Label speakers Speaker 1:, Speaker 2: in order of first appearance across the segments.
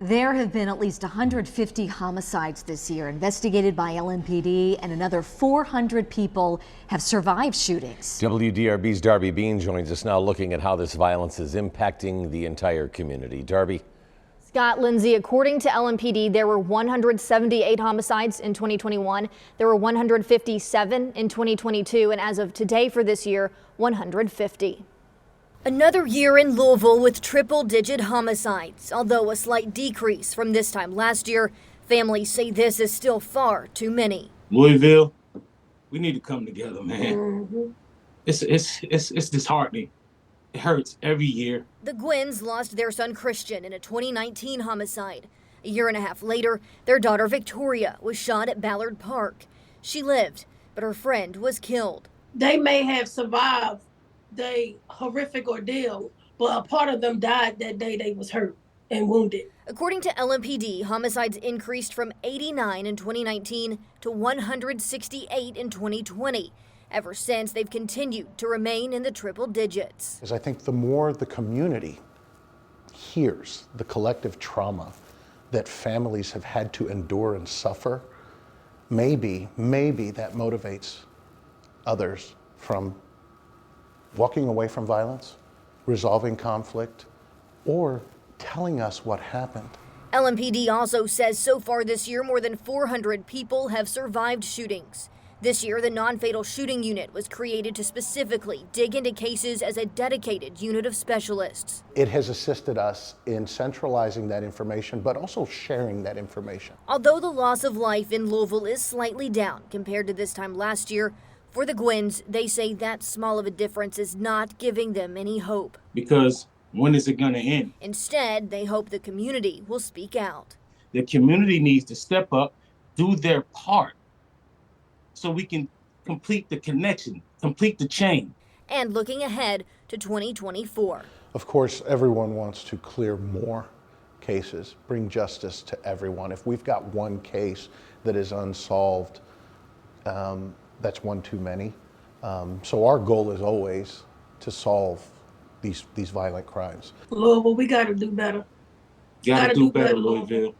Speaker 1: There have been at least 150 homicides this year investigated by LMPD, and another 400 people have survived shootings.
Speaker 2: WDRB's Darby Bean joins us now, looking at how this violence is impacting the entire community. Darby.
Speaker 3: Scott, Lindsay, according to LMPD, there were 178 homicides in 2021. There were 157 in 2022, and as of today for this year, 150. Another year in Louisville with triple-digit homicides. Although a slight decrease from this time last year, families say this is still far too many.
Speaker 4: Louisville, we need to come together, man. It's disheartening. It hurts every year.
Speaker 3: The Gwynns lost their son Christian in a 2019 homicide. A year and a half later, their daughter Victoria was shot at Ballard Park. She lived, but her friend was killed.
Speaker 5: They may have survived the horrific ordeal, but a part of them died that day they was hurt and wounded.
Speaker 3: According to LMPD, homicides increased from 89 in 2019 to 168 in 2020. Ever since, they've continued to remain in the triple digits.
Speaker 6: Because I think the more the community hears the collective trauma that families have had to endure and suffer, maybe that motivates others from walking away from violence, resolving conflict, or telling us what happened.
Speaker 3: LMPD also says so far this year, more than 400 people have survived shootings. This year, the non-fatal shooting unit was created to specifically dig into cases as a dedicated unit of specialists.
Speaker 6: It has assisted us in centralizing that information, but also sharing that information.
Speaker 3: Although the loss of life in Louisville is slightly down compared to this time last year, for the Gwynns, they say that small of a difference is not giving them any hope.
Speaker 4: Because when is it going to end?
Speaker 3: Instead, they hope the community will speak out.
Speaker 4: The community needs to step up, do their part, so we can complete the connection, complete the chain.
Speaker 3: And looking ahead to 2024.
Speaker 6: Of course, everyone wants to clear more cases, bring justice to everyone. If we've got one case that is unsolved, that's one too many. So our goal is always to solve these violent crimes.
Speaker 5: Louisville, we got to do better.
Speaker 4: Gotta do better, Louisville.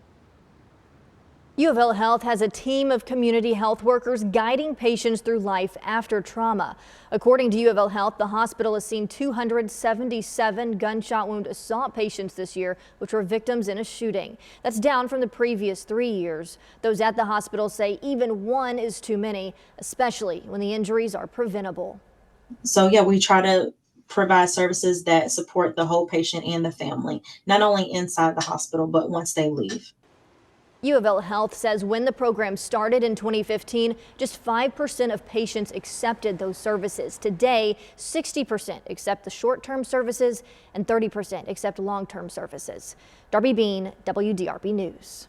Speaker 3: U of L Health has a team of community health workers guiding patients through life after trauma. According to U of L Health, the hospital has seen 277 gunshot wound assault patients this year, which were victims in a shooting. That's down from the previous 3 years. Those at the hospital say even one is too many, especially when the injuries are preventable.
Speaker 7: So yeah, we try to provide services that support the whole patient and the family, not only inside the hospital, but once they leave.
Speaker 3: U of L Health says when the program started in 2015, just 5% of patients accepted those services. Today, 60% accept the short-term services and 30% accept long-term services. Darby Bean, WDRB News.